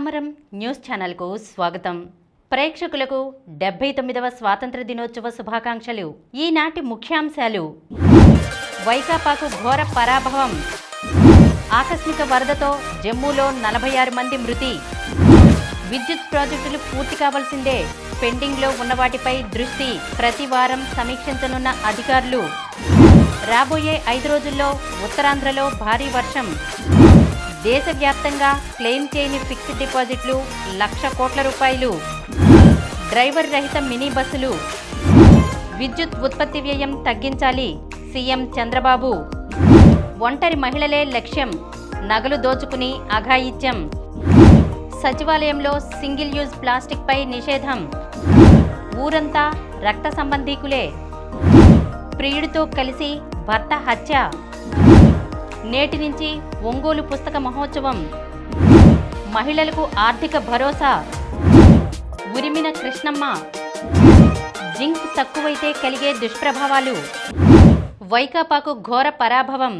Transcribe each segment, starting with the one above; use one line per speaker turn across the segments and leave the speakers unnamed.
చామరం news ఛానల్కు స్వాగతం. ప్రేక్షకులకు 79వ స్వాతంత్ర దినోత్సవ శుభాకాంక్షలు. ఈనాటి ముఖ్యాంశాలు: వైకాపాకు ఘోర పరాభవం, ఆకస్మిక వరదతో జమ్మూలో 46 మంది మృతి, విద్యుత్ ప్రాజెక్టులు పూర్తి కావాల్సిందే, పెండింగ్లో ఉన్న వాటిపై దృష్టి, ప్రతి వారం సమీక్షించనున్న అధికారులు, రాబోయే 5 రోజుల్లో ఉత్తరాంధ్రలో భారీ వర్షం, దేశవ్యాప్తంగా క్లెయిమ్ చేయని ఫిక్స్డ్ డిపాజిట్లు 1,00,000 కోట్ల రూపాయలు, డ్రైవర్ రహిత మినీ బస్సులు, విద్యుత్ ఉత్పత్తి వ్యయం తగ్గించాలి సీఎం చంద్రబాబు, ఒంటరి మహిళలే లక్ష్యం, నగలు దోచుకుని అఘాయిత్యం, సచివాలయంలో సింగిల్ యూజ్ ప్లాస్టిక్ పై నిషేధం, ఊరంతా రక్త సంబంధీకులే, ప్రియుడితో కలిసి భర్త హత్య, నేటి నుంచి ఒంగోలు పుస్తక మహోత్సవం, మహిళలకు ఆర్థిక భరోసా, ఉరిమిన కృష్ణమ్మ, జింక్ తక్కువైతే కలిగే దుష్ప్రభావాలు, వైకాపాకు ఘోర పరాభవం.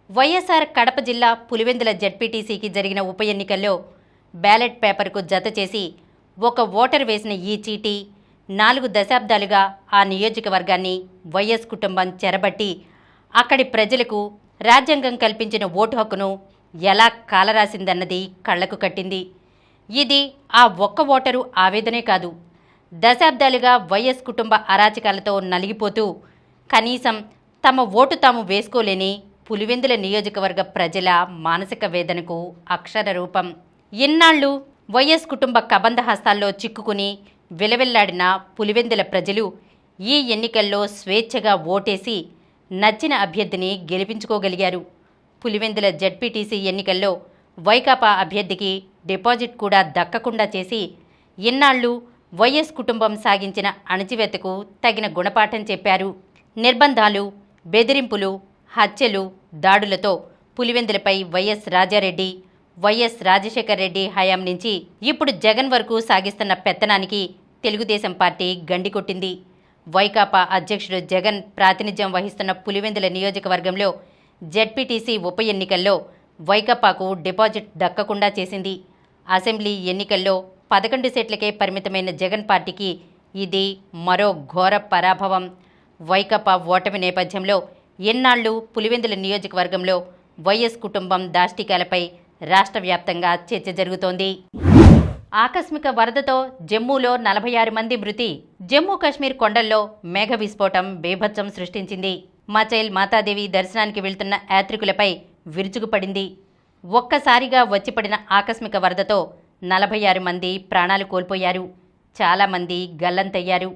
వైఎస్ఆర్ కడప జిల్లా పులివెందుల జెడ్పీటీసీకి జరిగిన ఉప ఎన్నికల్లో బ్యాలెట్ పేపర్కు జత చేసి ఒక ఓటర్ వేసిన ఈ చీటీ 4 దశాబ్దాలుగా ఆ నియోజకవర్గాన్ని వైఎస్ కుటుంబం చెరబట్టి అక్కడి ప్రజలకు రాజ్యాంగం కల్పించిన ఓటు హక్కును ఎలా కాలరాసిందన్నది కళ్లకు కట్టింది. ఇది ఆ ఒక్క ఓటరు ఆవేదనే కాదు, దశాబ్దాలుగా వైఎస్ కుటుంబ అరాచకాలతో నలిగిపోతూ కనీసం తమ ఓటు తాము వేసుకోలేని పులివెందుల నియోజకవర్గ ప్రజల మానసిక వేదనకు అక్షర రూపం. ఇన్నాళ్లు వైఎస్ కుటుంబ కబంధ హస్తాల్లో చిక్కుకుని విలవిల్లాడిన పులివెందుల ప్రజలు ఈ ఎన్నికల్లో స్వేచ్ఛగా ఓటేసి నచ్చిన అభ్యర్థిని గెలిపించుకోగలిగారు. పులివెందుల జెడ్పీటీసీ ఎన్నికల్లో వైకాపా అభ్యర్థికి డిపాజిట్ కూడా దక్కకుండా చేసి ఇన్నాళ్లు వైఎస్ కుటుంబం సాగించిన అణచివేతకు తగిన గుణపాఠం చెప్పారు. నిర్బంధాలు, బెదిరింపులు, హత్యలు, దాడులతో పులివెందులపై వైఎస్ రాజారెడ్డి, వైఎస్ రాజశేఖర్ రెడ్డి హయాం నుంచి ఇప్పుడు జగన్ వరకు సాగిస్తున్న పెత్తనానికి తెలుగుదేశం పార్టీ గండికొట్టింది. వైకాపా అధ్యక్షుడు జగన్ ప్రాతినిధ్యం వహిస్తున్న పులివెందుల నియోజకవర్గంలో జెడ్పీటీసీ ఉప ఎన్నికల్లో వైకాపాకు డిపాజిట్ దక్కకుండా చేసింది. అసెంబ్లీ ఎన్నికల్లో 11 సీట్లకే పరిమితమైన జగన్ పార్టీకి ఇది మరో ఘోర పరాభవం. వైకాపా ఓటమి నేపథ్యంలో ఎన్నాళ్లు పులివెందుల నియోజకవర్గంలో వైఎస్ కుటుంబం దాష్టికాలపై రాష్ట్ర వ్యాప్తంగా చర్చ జరుగుతోంది. ఆకస్మిక వరదతో జమ్మూలో 46 మంది మృతి. జమ్మూ కాశ్మీర్ కొండల్లో మేఘ విస్ఫోటం బీభత్సం సృష్టించింది. మచైల్ మాతాదేవి దర్శనానికి వెళ్తున్న యాత్రికులపై విరుచుకుపడింది. ఒక్కసారిగా వచ్చిపడిన ఆకస్మిక వరదతో 46 మంది ప్రాణాలు కోల్పోయారు. చాలామంది గల్లంతయ్యారు.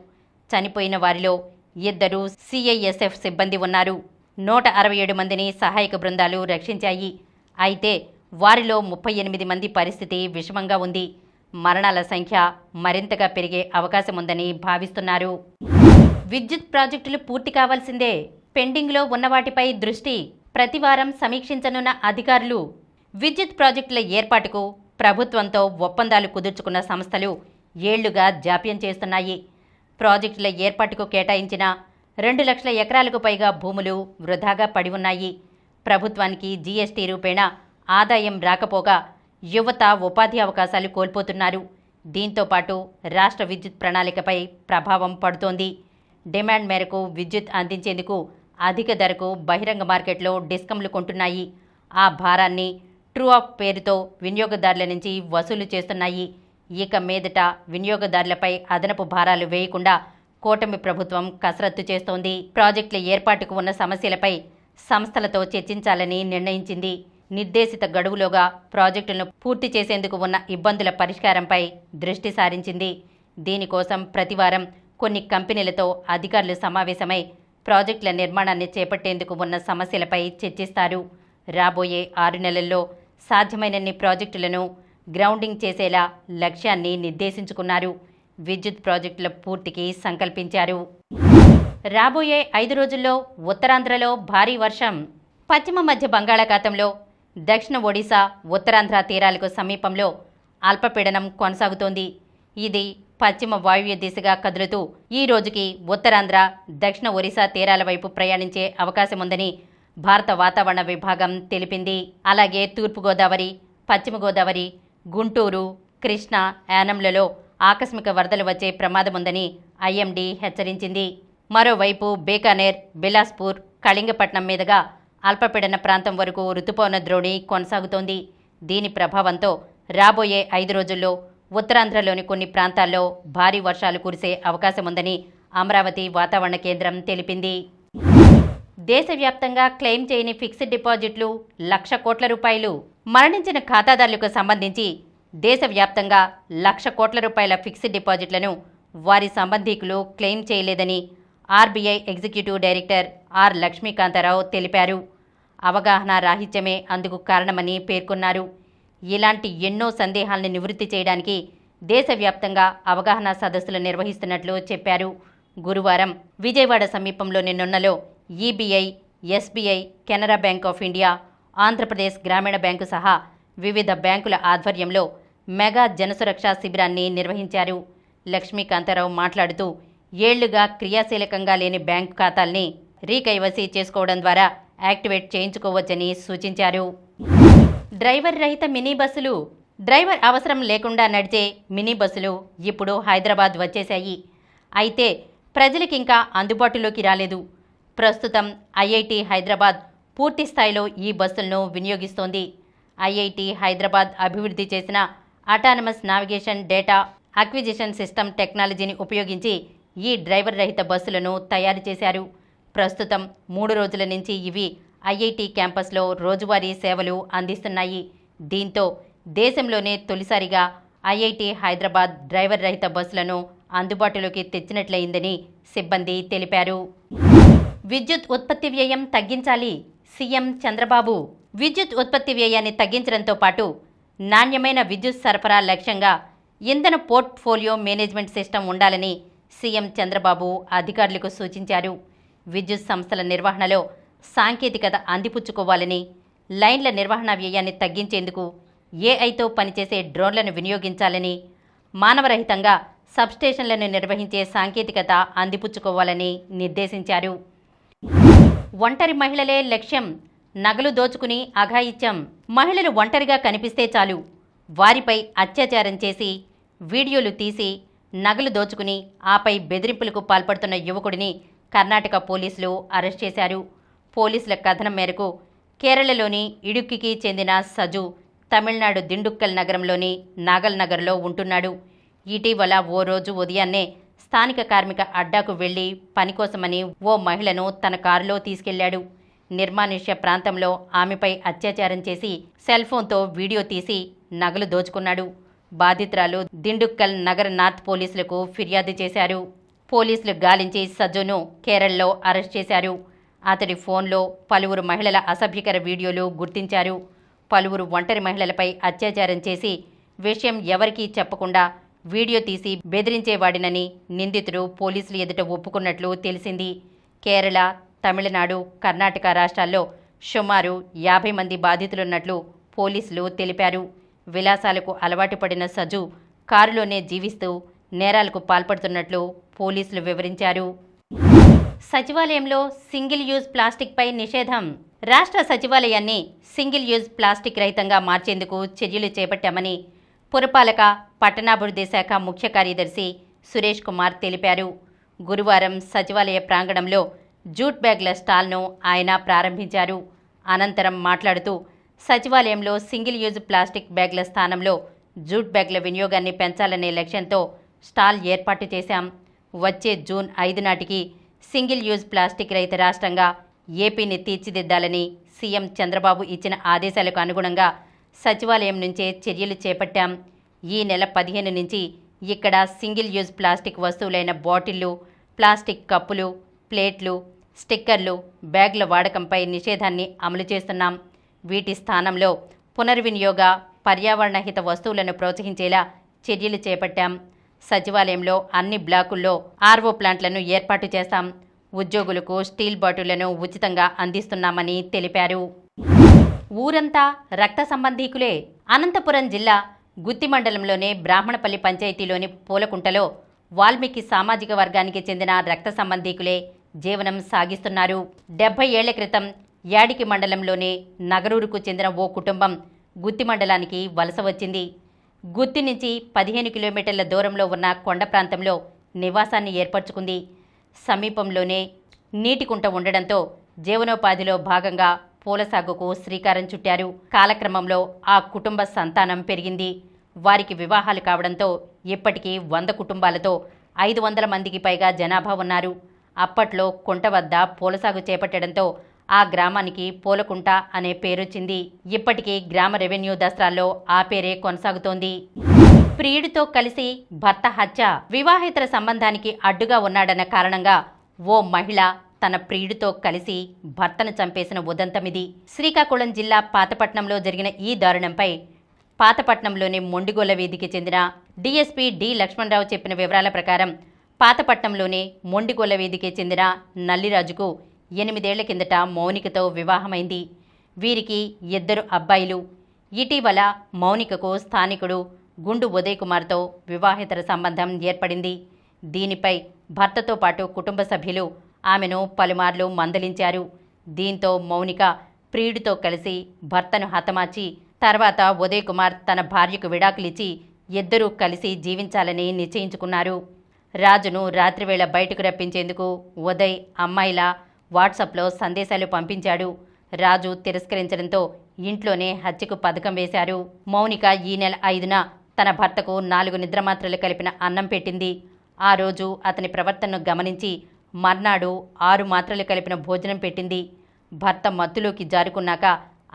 చనిపోయిన వారిలో 2 సిఐఎస్ఎఫ్ సిబ్బంది ఉన్నారు. 167 మందిని సహాయక బృందాలు రక్షించాయి. అయితే వారిలో 38 మంది పరిస్థితి విషమంగా ఉంది. మరణాల సంఖ్య మరింతగా పెరిగే అవకాశం ఉందని భావిస్తున్నారు. విద్యుత్ ప్రాజెక్టులు పూర్తి కావాల్సిందే, పెండింగ్లో ఉన్న వాటిపై దృష్టి, ప్రతివారం సమీక్షించనున్న అధికారులు. విద్యుత్ ప్రాజెక్టుల ఏర్పాటుకు ప్రభుత్వంతో ఒప్పందాలు కుదుర్చుకున్న సంస్థలు ఏళ్లుగా జాప్యం చేస్తున్నాయి. ప్రాజెక్టుల ఏర్పాటుకు కేటాయించిన 2 లక్షల ఎకరాలకు పైగా భూములు వృధాగా పడి ఉన్నాయి. ప్రభుత్వానికి జీఎస్టీ రూపేణా ఆదాయం రాకపోగా యువత ఉపాధి అవకాశాలు కోల్పోతున్నారు. దీంతో పాటు రాష్ట్ర విద్యుత్ ప్రణాళికపై ప్రభావం పడుతోంది. డిమాండ్ మేరకు విద్యుత్ అందించేందుకు అధిక ధరకు బహిరంగ మార్కెట్లో డిస్కంలు కొంటున్నాయి. ఆ భారాన్ని ట్రూ ఆఫ్ పేరుతో వినియోగదారుల నుంచి వసూలు చేస్తున్నాయి. ఇక మీదట వినియోగదారులపై అదనపు భారాలు వేయకుండా కూటమి ప్రభుత్వం కసరత్తు చేస్తోంది. ప్రాజెక్టుల ఏర్పాటుకు ఉన్న సమస్యలపై సంస్థలతో చర్చించాలని నిర్ణయించింది. నిర్దేశిత గడువులోగా ప్రాజెక్టులను పూర్తి చేసేందుకు ఉన్న ఇబ్బందుల పరిష్కారంపై దృష్టి సారించింది. దీనికోసం ప్రతివారం కొన్ని కంపెనీలతో అధికారులు సమావేశమై ప్రాజెక్టుల నిర్మాణాన్ని చేపట్టేందుకు ఉన్న సమస్యలపై చర్చిస్తారు. రాబోయే 6 నెలల్లో సాధ్యమైనన్ని ప్రాజెక్టులను గ్రౌండింగ్ చేసేలా లక్ష్యాన్ని నిర్దేశించుకున్నారు. విద్యుత్ ప్రాజెక్టుల పూర్తికి సంకల్పించారు. రాబోయే 5 రోజుల్లో ఉత్తరాంధ్రలో భారీ వర్షం. పశ్చిమ మధ్య బంగాళాఖాతంలో దక్షిణ ఒడిశా, ఉత్తరాంధ్ర తీరాలకు సమీపంలో అల్పపీడనం కొనసాగుతోంది. ఇది పశ్చిమ వాయువ్య దిశగా కదులుతూ ఈ రోజుకి ఉత్తరాంధ్ర, దక్షిణ ఒరిస్సా తీరాల వైపు ప్రయాణించే అవకాశం ఉందని భారత వాతావరణ విభాగం తెలిపింది. అలాగే తూర్పుగోదావరి, పశ్చిమ గోదావరి, గుంటూరు, కృష్ణా, యానంలలో ఆకస్మిక వరదలు వచ్చే ప్రమాదముందని ఐఎండీ హెచ్చరించింది. మరోవైపు బీకానేర్, బిలాస్పూర్, కళింగపట్నం మీదుగా అల్పపీడన ప్రాంతం వరకు రుతుపవన ద్రోణి కొనసాగుతోంది. దీని ప్రభావంతో రాబోయే 5 రోజుల్లో ఉత్తరాంధ్రలోని కొన్ని ప్రాంతాల్లో భారీ వర్షాలు కురిసే అవకాశముందని అమరావతి వాతావరణ కేంద్రం తెలిపింది. దేశవ్యాప్తంగా క్లెయిమ్ చేయని ఫిక్స్డ్ డిపాజిట్లు 1,00,000 కోట్ల రూపాయలు. మరణించిన ఖాతాదారులకు సంబంధించి దేశవ్యాప్తంగా 1,00,000 కోట్ల రూపాయల ఫిక్స్డ్ డిపాజిట్లను వారి సంబంధీకులు క్లెయిమ్ చేయలేదని RBI executive director R Lakshmikantharao తెలిపారు. అవగాహన రాహిత్యమే అందుకు కారణమని పేర్కొన్నారు. ఇలాంటి ఎన్నో సందేహాలను నివృత్తి చేయడానికి దేశవ్యాప్తంగా అవగాహన సదస్సులు నిర్వహిస్తున్నట్లు చెప్పారు. గురువారం విజయవాడ సమీపంలోని నున్నలో EBI, SBI, Canara bank of India, Andhra Pradesh Grameena bank సహా వివిధ బ్యాంకుల ఆధ్వర్యంలో మెగా జనసురక్ష శిబిరాన్ని నిర్వహించారు. లక్ష్మీకాంతారావు మాట్లాడుతూ ఏళ్లుగా క్రియాశీలకంగా లేని బ్యాంకు ఖాతాల్ని రీకైవసీ చేసుకోవడం ద్వారా యాక్టివేట్ చేయించుకోవచ్చని సూచించారు. డ్రైవర్ రహిత మినీ బస్సులు. డ్రైవర్ అవసరం లేకుండా నడిచే మినీ బస్సులు ఇప్పుడు హైదరాబాద్ వచ్చేశాయి. అయితే ప్రజలకింకా అందుబాటులోకి రాలేదు. ప్రస్తుతం ఐఐటి హైదరాబాద్ పూర్తి స్థాయిలో ఈ బస్సులను వినియోగిస్తోంది. ఐఐటి హైదరాబాద్ అభివృద్ధి చేసిన autonomous navigation data acquisition system టెక్నాలజీని ఉపయోగించి ఈ డ్రైవర్ రహిత బస్సులను తయారు చేశారు. ప్రస్తుతం 3 రోజుల నుంచి ఇవి ఐఐటి క్యాంపస్లో రోజువారీ సేవలు అందిస్తున్నాయి. దీంతో దేశంలోనే తొలిసారిగా ఐఐటి హైదరాబాద్ డ్రైవర్ రహిత బస్సులను అందుబాటులోకి తెచ్చినట్లయిందని సిబ్బంది తెలిపారు. విద్యుత్ ఉత్పత్తి వ్యయం తగ్గించాలి. సీఎం చంద్రబాబు. విద్యుత్ ఉత్పత్తి వ్యయాన్ని తగ్గించడంతో పాటు నాణ్యమైన విద్యుత్ సరఫరా లక్ష్యంగా ఇంధన పోర్ట్ఫోలియో మేనేజ్మెంట్ సిస్టమ్ ఉండాలని సీఎం చంద్రబాబు అధికారులకు సూచించారు. విద్యుత్ సంస్థల నిర్వహణలో సాంకేతికత అందిపుచ్చుకోవాలని, లైన్ల నిర్వహణ వ్యయాన్ని తగ్గించేందుకు ఏఐతో పనిచేసే డ్రోన్లను వినియోగించాలని, మానవరహితంగా సబ్స్టేషన్లను నిర్వహించే సాంకేతికత అందిపుచ్చుకోవాలని నిర్దేశించారు. ఒంటరి మహిళలే లక్ష్యం. నగలు దోచుకుని అఘాయిత్యం. మహిళలు ఒంటరిగా కనిపిస్తే చాలు వారిపై అత్యాచారం చేసి వీడియోలు తీసి నగలు దోచుకుని ఆపై బెదిరింపులకు పాల్పడుతున్న యువకుడిని కర్ణాటక పోలీసులు అరెస్ట్ చేశారు. పోలీసుల కథనం మేరకు కేరళలోని ఇడుక్కికి చెందిన సజు తమిళనాడు దిండుక్కల్ నగరంలోని నాగల్ నగర్లో ఉంటున్నాడు. ఇటీవల ఓ రోజు ఉదయాన్నే స్థానిక కార్మిక అడ్డాకు వెళ్లి పనికోసమని ఓ మహిళను తన కారులో తీసుకెళ్లాడు. నిర్మానుష్య ప్రాంతంలో ఆమెపై అత్యాచారం చేసి సెల్ ఫోన్తో వీడియో తీసి నగలు దోచుకున్నాడు. బాధితురాలు దిండుక్కల్ నగర నార్త్ పోలీసులకు ఫిర్యాదు చేశారు. పోలీసులు గాలించి సజ్జును కేరళలో అరెస్ట్ చేశారు. అతడి ఫోన్లో పలువురు మహిళల అసభ్యకర వీడియోలు గుర్తించారు. పలువురు ఒంటరి మహిళలపై అత్యాచారం చేసి విషయం ఎవరికీ చెప్పకుండా వీడియో తీసి బెదిరించేవాడినని నిందితుడు పోలీసులు ఎదుట ఒప్పుకున్నట్లు తెలిసింది. కేరళ, తమిళనాడు, కర్ణాటక రాష్ట్రాల్లో సుమారు 50 మంది బాధితులున్నట్లు పోలీసులు తెలిపారు. విలాసాలకు అలవాటు పడిన సజు కారులోనే జీవిస్తూ నేరాలకు పాల్పడుతున్నట్లు పోలీసులు వివరించారు. సచివాలయంలో సింగిల్ యూజ్ ప్లాస్టిక్పై నిషేధం. రాష్ట్ర సచివాలయాన్ని సింగిల్ యూజ్ ప్లాస్టిక్ రహితంగా మార్చేందుకు చర్యలు చేపట్టామని పురపాలక, పట్టణాభివృద్ధి శాఖ ముఖ్య కార్యదర్శి సురేష్ కుమార్ తెలిపారు. గురువారం సచివాలయ ప్రాంగణంలో జూట్ బ్యాగ్ల స్టాల్ను ఆయన ప్రారంభించారు. అనంతరం మాట్లాడుతూ సచివాలయంలో సింగిల్ యూజ్ ప్లాస్టిక్ బ్యాగ్ల స్థానంలో జూట్ బ్యాగ్ల వినియోగాన్ని పెంచాలనే లక్ష్యంతో స్టాల్ ఏర్పాటు చేశాం. వచ్చే జూన్ 5 నాటికి సింగిల్ యూజ్ ప్లాస్టిక్ రహిత రాష్ట్రంగా ఏపీని తీర్చిదిద్దాలని సీఎం చంద్రబాబు ఇచ్చిన ఆదేశాలకు అనుగుణంగా సచివాలయం నుంచే చర్యలు చేపట్టాం. ఈ నెల 15 నుంచి ఇక్కడ సింగిల్ యూజ్ ప్లాస్టిక్ వస్తువులైన బాటిళ్లు, ప్లాస్టిక్ కప్పులు, ప్లేట్లు, స్టిక్కర్లు, బ్యాగ్ల వాడకంపై నిషేధాన్ని అమలు చేస్తున్నాం. వీటి స్థానంలో పునర్వినియోగ, పర్యావరణహిత వస్తువులను ప్రోత్సహించేలా చర్యలు చేపట్టాం. సచివాలయంలో అన్ని బ్లాకుల్లో ఆర్ఓ ప్లాంట్లను ఏర్పాటు చేస్తాం. ఉద్యోగులకు స్టీల్ బాటిళ్లను ఉచితంగా అందిస్తున్నామని తెలిపారు. ఊరంతా రక్త సంబంధీకులే. అనంతపురం జిల్లా గుత్తి మండలంలోని బ్రాహ్మణపల్లి పంచాయతీలోని పూలకుంటలో వాల్మీకి సామాజిక వర్గానికి చెందిన రక్త సంబంధీకులే జీవనం సాగిస్తున్నారు. 70 ఏళ్ల క్రితం యాడికి మండలంలోని నగరూరుకు చెందిన ఓ కుటుంబం గుత్తి మండలానికి వలస వచ్చింది. గుత్తి నుంచి 15 కిలోమీటర్ల దూరంలో ఉన్న కొండ ప్రాంతంలో నివాసాన్ని ఏర్పరచుకుంది. సమీపంలోనే నీటి కుంట ఉండడంతో జీవనోపాధిలో భాగంగా పూల సాగుకు శ్రీకారం చుట్టారు. కాలక్రమంలో ఆ కుటుంబ సంతానం పెరిగింది. వారికి వివాహాలు కావడంతో ఇప్పటికీ 100 కుటుంబాలతో 500 మందికి పైగా జనాభా ఉన్నారు. అప్పట్లో కుంట వద్ద పూల సాగు చేపట్టడంతో ఆ గ్రామానికి పూలకుంట అనే పేరొచ్చింది. ఇప్పటికీ గ్రామ రెవెన్యూ దస్త్రాల్లో ఆ పేరే కొనసాగుతోంది. ప్రియుడితో కలిసి భర్త హత్య. వివాహేతర సంబంధానికి అడ్డుగా ఉన్నాడన్న కారణంగా ఓ మహిళ తన ప్రియుడితో కలిసి భర్తను చంపేసిన ఉదంతమిది. శ్రీకాకుళం జిల్లా పాతపట్నంలో జరిగిన ఈ దారుణంపై పాతపట్నంలోని మొండిగోల వీధికి చెందిన డీఎస్పీ డి లక్ష్మణరావు చెప్పిన వివరాల ప్రకారం పాతపట్నంలోని మొండిగోల వీధికి చెందిన నల్లిరాజుకు 8 ఏళ్ల కిందట మౌనికతో వివాహమైంది. వీరికి 2 అబ్బాయిలు. ఇటీవల మౌనికకు స్థానికుడు గుండు ఉదయ్ కుమార్తో వివాహేతర సంబంధం ఏర్పడింది. దీనిపై భర్తతో పాటు కుటుంబ సభ్యులు ఆమెను పలుమార్లు మందలించారు. దీంతో మౌనిక ప్రియుడితో కలిసి భర్తను హతమార్చి తర్వాత ఉదయ్ కుమార్ తన భార్యకు విడాకులిచ్చి ఇద్దరూ కలిసి జీవించాలని నిశ్చయించుకున్నారు. రాజును రాత్రివేళ బయటకు రప్పించేందుకు ఉదయ్ అమ్మాయిలా వాట్సాప్లో సందేశాలు పంపించాడు. రాజు తిరస్కరించడంతో ఇంట్లోనే హత్యకు పథకం వేశారు. మౌనిక ఈ నెల 5న తన భర్తకు 4 నిద్రమాత్రలు కలిపిన అన్నం పెట్టింది. ఆ రోజు అతని ప్రవర్తనను గమనించి మర్నాడు 6 మాత్రలు కలిపిన భోజనం పెట్టింది. భర్త మత్తులోకి జారుకున్నాక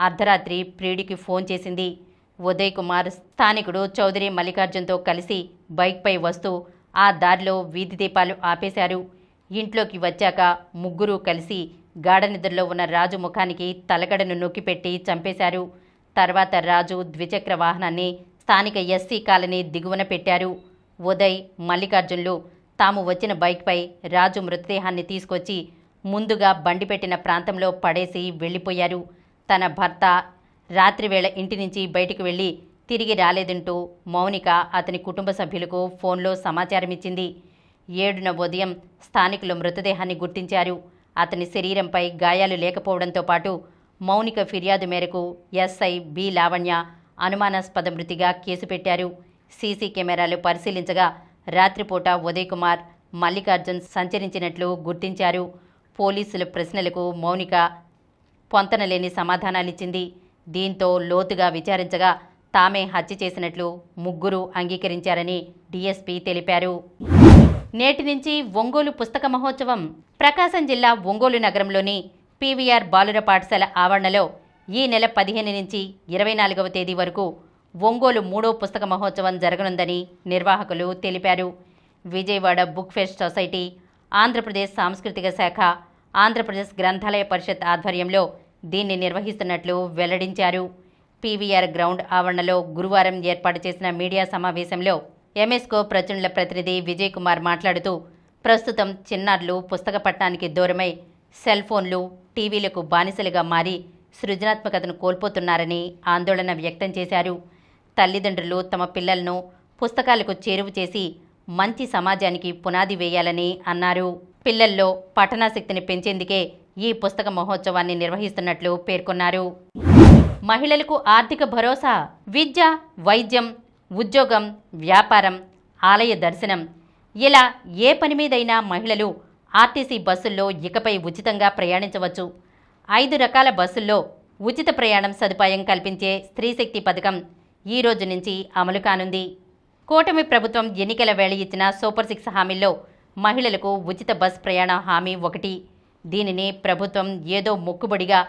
అర్ధరాత్రి ప్రియుడికి ఫోన్ చేసింది. ఉదయ్ కుమార్ స్థానికుడు చౌదరి మల్లికార్జున్తో కలిసి బైక్పై వస్తూ ఆ దారిలో వీధి దీపాలు ఆపేశారు. ఇంట్లోకి వచ్చాక ముగ్గురు కలిసి గాఢ నిద్రలో ఉన్న రాజు ముఖానికి తలగడను నొక్కిపెట్టి చంపేశారు. తర్వాత రాజు ద్విచక్ర వాహనాన్ని స్థానిక ఎస్సీ కాలనీ దిగువన పెట్టారు. ఉదయ్ మల్లికార్జున్లు తాము వచ్చిన బైక్పై రాజు మృతదేహాన్ని తీసుకొచ్చి ముందుగా బండి పెట్టిన ప్రాంతంలో పడేసి వెళ్ళిపోయారు. తన భర్త రాత్రివేళ ఇంటి నుంచి బయటికి వెళ్లి తిరిగి రాలేదంటూ మౌనిక అతని కుటుంబ సభ్యులకు ఫోన్లో సమాచారమిచ్చింది. 7న ఉదయం స్థానికులు మృతదేహాన్ని గుర్తించారు. అతని శరీరంపై గాయాలు లేకపోవడంతో పాటు మౌనిక ఫిర్యాదు మేరకు ఎస్ఐ బి లావణ్య అనుమానాస్పద మృతిగా కేసు పెట్టారు. సీసీ కెమెరాలు పరిశీలించగా రాత్రిపూట ఉదయ్ కుమార్ మల్లికార్జున్ సంచరించినట్లు గుర్తించారు. పోలీసుల ప్రశ్నలకు మౌనిక పొంతనలేని సమాధానాలిచ్చింది. దీంతో లోతుగా విచారించగా తామే హత్య చేసినట్లు ముగ్గురు అంగీకరించారని డీఎస్పీ తెలిపారు. నేటి నుంచి ఒంగోలు పుస్తక మహోత్సవం. ప్రకాశం జిల్లా ఒంగోలు నగరంలోని పీవీఆర్ బాలుర పాఠశాల ఆవరణలో ఈ నెల 15 నుంచి 24వ తేదీ వరకు ఒంగోలు 3వ పుస్తక మహోత్సవం జరగనుందని నిర్వాహకులు తెలిపారు. Vijayawada book pest society, Andhra Pradesh సాంస్కృతిక శాఖ, ఆంధ్రప్రదేశ్ గ్రంథాలయ పరిషత్ ఆధ్వర్యంలో దీన్ని నిర్వహిస్తున్నట్లు వెల్లడించారు. పీవీఆర్ గ్రౌండ్ ఆవరణలో గురువారం ఏర్పాటు చేసిన మీడియా సమావేశంలో ఎంఎస్కో ప్రచురణల ప్రతినిధి విజయ్ కుమార్ మాట్లాడుతూ ప్రస్తుతం చిన్నారులు పుస్తక పఠనానికి దూరమై సెల్ ఫోన్లు, టీవీలకు బానిసలుగా మారి సృజనాత్మకతను కోల్పోతున్నారని ఆందోళన వ్యక్తం చేశారు. తల్లిదండ్రులు తమ పిల్లలను పుస్తకాలకు చేరువ చేసి మంచి సమాజానికి పునాది వేయాలని అన్నారు. పిల్లల్లో పఠనాసక్తిని పెంచేందుకే ఈ పుస్తక మహోత్సవాన్ని నిర్వహిస్తున్నట్లు పేర్కొన్నారు. మహిళలకు ఆర్థిక భరోసా. విద్య, వైద్యం, ఉద్యోగం, వ్యాపారం, ఆలయ దర్శనం ఇలా ఏ పని మీదైనా మహిళలు ఆర్టీసీ బస్సుల్లో ఇకపై ఉచితంగా ప్రయాణించవచ్చు. 5 రకాల బస్సుల్లో ఉచిత ప్రయాణం సదుపాయం కల్పించే స్త్రీశక్తి పథకం ఈ రోజు నుంచి అమలు కానుంది. కూటమి ప్రభుత్వం ఎన్నికల వేళ ఇచ్చిన సూపర్ 6 హామీల్లో మహిళలకు ఉచిత బస్ ప్రయాణ హామీ ఒకటి. దీనిని ప్రభుత్వం ఏదో మొక్కుబడిగా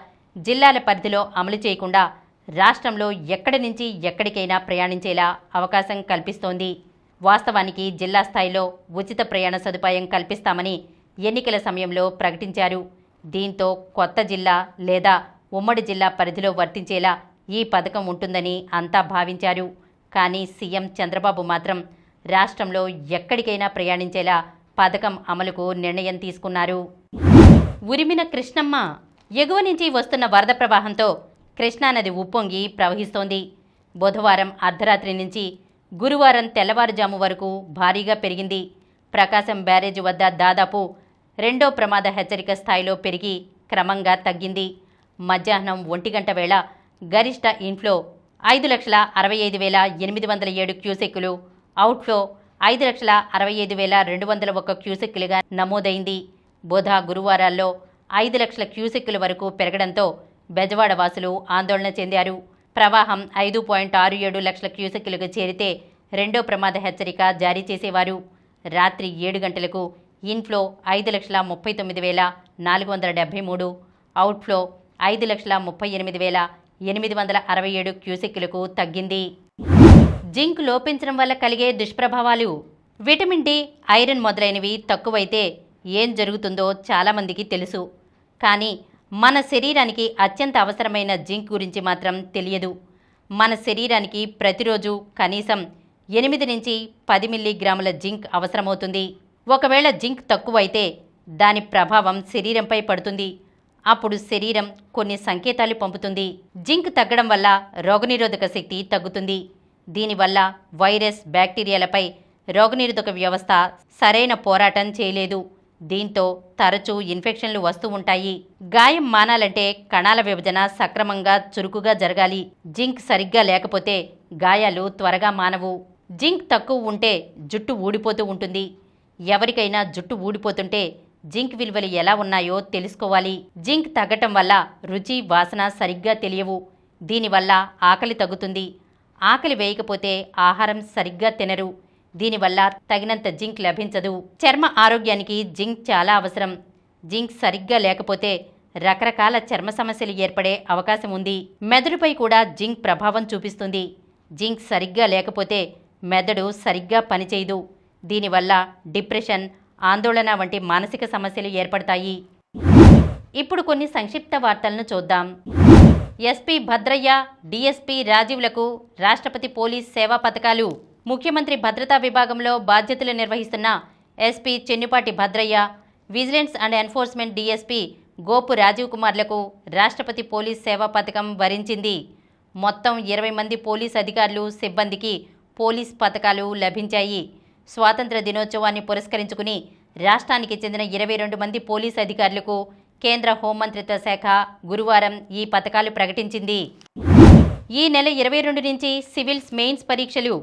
జిల్లాల పరిధిలో అమలు చేయకుండా రాష్ట్రంలో ఎక్కడి నుంచి ఎక్కడికైనా ప్రయాణించేలా అవకాశం కల్పిస్తోంది. వాస్తవానికి జిల్లా స్థాయిలో ఉచిత ప్రయాణ సదుపాయం కల్పిస్తామని ఎన్నికల సమయంలో ప్రకటించారు. దీంతో కొత్త జిల్లా లేదా ఉమ్మడి జిల్లా పరిధిలో వర్తించేలా ఈ పథకం ఉంటుందని అంతా భావించారు. కానీ సీఎం చంద్రబాబు మాత్రం రాష్ట్రంలో ఎక్కడికైనా ప్రయాణించేలా పథకం అమలుకు నిర్ణయం తీసుకున్నారు. ఉరిమిన కృష్ణమ్మ. ఎగువ నుంచి వస్తున్న వరద ప్రవాహంతో కృష్ణానది ఉప్పొంగి ప్రవహిస్తోంది. బుధవారం అర్ధరాత్రి నుంచి గురువారం తెల్లవారుజాము వరకు భారీగా పెరిగింది. ప్రకాశం బ్యారేజీ వద్ద దాదాపు 2వ ప్రమాద హెచ్చరిక స్థాయిలో పెరిగి క్రమంగా తగ్గింది. మధ్యాహ్నం 1 గంట వేళ గరిష్ట ఇన్ఫ్లో 5,65,807 క్యూసెక్కులు, అవుట్ఫ్లో 5,65,201 క్యూసెక్కులుగా నమోదైంది. బుధ, గురువారాల్లో 5 లక్షల క్యూసెక్కుల వరకు పెరగడంతో బెజవాడ వాసులు ఆందోళన చెందారు. ప్రవాహం 5.67 లక్షల క్యూసెక్కులకు చేరితే రెండో ప్రమాద హెచ్చరిక జారీ చేసేవారు. రాత్రి 7 గంటలకు ఇన్ఫ్లో 5,39,473, అవుట్ఫ్లో 5,38,867 క్యూసెక్కులకు తగ్గింది. జింక్ లోపించడం వల్ల కలిగే దుష్ప్రభావాలు. విటమిన్ డి, ఐరన్ మొదలైనవి తక్కువైతే ఏం జరుగుతుందో చాలామందికి తెలుసు. కానీ మన శరీరానికి అత్యంత అవసరమైన జింక్ గురించి మాత్రం తెలియదు. మన శరీరానికి ప్రతిరోజు కనీసం 8 నుంచి 10 మిల్లీగ్రాముల జింక్ అవసరమవుతుంది. ఒకవేళ జింక్ తక్కువైతే దాని ప్రభావం శరీరంపై పడుతుంది. అప్పుడు శరీరం కొన్ని సంకేతాలు పంపుతుంది. జింక్ తగ్గడం వల్ల రోగనిరోధక శక్తి తగ్గుతుంది. దీనివల్ల వైరస్, బ్యాక్టీరియాలపై రోగనిరోధక వ్యవస్థ సరైన పోరాటం చేయలేదు. దీంతో తరచూ ఇన్ఫెక్షన్లు వస్తూ ఉంటాయి. గాయం మానాలంటే కణాల విభజన సక్రమంగా, చురుకుగా జరగాలి. జింక్ సరిగ్గా లేకపోతే గాయాలు త్వరగా మానవు. జింక్ తక్కువ ఉంటే జుట్టు ఊడిపోతూ ఉంటుంది. ఎవరికైనా జుట్టు ఊడిపోతుంటే జింక్ విలువలు ఎలా ఉన్నాయో తెలుసుకోవాలి. జింక్ తగ్గటం వల్ల రుచి, వాసన సరిగ్గా తెలియవు. దీనివల్ల ఆకలి తగ్గుతుంది. ఆకలి వేయకపోతే ఆహారం సరిగ్గా తినరు. దీనివల్ల తగినంత జింక్ లభించదు. చర్మ ఆరోగ్యానికి జింక్ చాలా అవసరం. జింక్ సరిగ్గా లేకపోతే రకరకాల చర్మ సమస్యలు ఏర్పడే అవకాశం ఉంది. మెదడుపై కూడా జింక్ ప్రభావం చూపిస్తుంది. జింక్ సరిగ్గా లేకపోతే మెదడు సరిగ్గా పనిచేయదు. దీనివల్ల డిప్రెషన్, ఆందోళన వంటి మానసిక సమస్యలు ఏర్పడతాయి. ఇప్పుడు కొన్ని సంక్షిప్త వార్తలను చూద్దాం. ఎస్పీ భద్రయ్య, డీఎస్పీ రాజీవ్లకు రాష్ట్రపతి పోలీస్ సేవా పథకాలు. ముఖ్యమంత్రి భద్రతా విభాగంలో బాధ్యతలు నిర్వహిస్తున్న SP Chennupati Bhadraiah, vigilance and enforcement DSP Gopu Rajeev కుమార్లకు రాష్ట్రపతి పోలీస్ సేవా పథకం వరించింది. మొత్తం 20 మంది పోలీస్ అధికారులు, సిబ్బందికి పోలీస్ పథకాలు లభించాయి. స్వాతంత్ర దినోత్సవాన్ని పురస్కరించుకుని రాష్ట్రానికి చెందిన 22 మంది పోలీస్ అధికారులకు కేంద్ర హోంమంత్రిత్వ శాఖ గురువారం ఈ పథకాలు ప్రకటించింది. ఈ నెల 22 నుంచి సివిల్స్ మెయిన్స్ పరీక్షలు.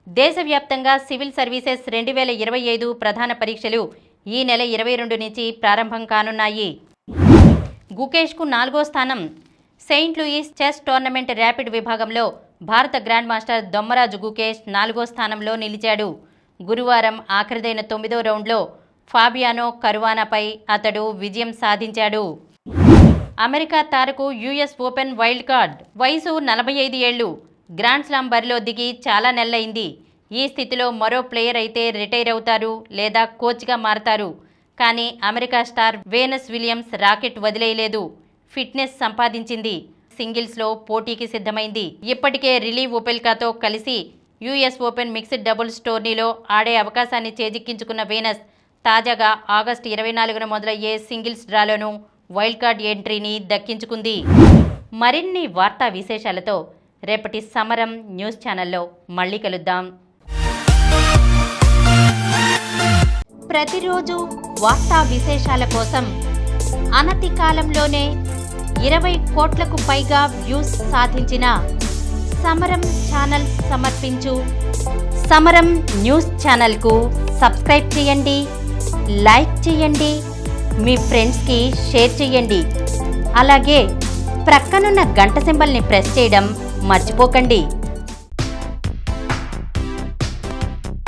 దేశవ్యాప్తంగా సివిల్ సర్వీసెస్ 2025 ప్రధాన పరీక్షలు ఈ నెల 22 నుంచి ప్రారంభం కానున్నాయి. గుకేష్కు 4వ స్థానం. Saint Louis chess tournament rapid విభాగంలో భారత గ్రాండ్ మాస్టర్ దొమ్మరాజు గుకేష్ 4వ స్థానంలో నిలిచాడు. గురువారం ఆఖరిదైన 9వ రౌండ్లో ఫాబియానో కరువానాపై అతడు విజయం సాధించాడు. అమెరికా తారకు యుఎస్ ఓపెన్ వైల్డ్ కార్డ్. వయసు 45 ఏళ్లు. గ్రాండ్ స్లామ్ బరిలో దిగి చాలా నెలలైంది. ఈ స్థితిలో మరో ప్లేయర్ అయితే రిటైర్ అవుతారు లేదా కోచ్గా మారతారు. కానీ America star Venus Williams racket వదిలేయలేదు. ఫిట్నెస్ సంపాదించింది. సింగిల్స్లో పోటీకి సిద్ధమైంది. ఇప్పటికే రిలీ ఒపెల్కాతో కలిసి యుఎస్ ఓపెన్ మిక్స్డ్ డబుల్స్ టోర్నీలో ఆడే అవకాశాన్ని చేజిక్కించుకున్న వేనస్ తాజాగా ఆగస్టు 24న మొదలయ్యే సింగిల్స్ డ్రాలోనూ వైల్డ్ కార్డ్ ఎంట్రీని దక్కించుకుంది. మరిన్ని వార్తా విశేషాలతో రేపటి సమరం న్యూస్ ఛానల్లో మళ్ళీ కలుద్దాం. ప్రతిరోజు వార్తా విశేషాల కోసం అనతి కాలంలోనే 20 కోట్లకు పైగా వ్యూస్ సాధించిన సమరం ఛానల్ సమర్పించు సమరం న్యూస్ ఛానల్కు సబ్స్క్రైబ్ చేయండి, లైక్ చేయండి, మీ ఫ్రెండ్స్కి షేర్ చేయండి. అలాగే ప్రక్కనున్న గంట సింబల్ని ప్రెస్ చేయడం మర్చిపోకండి.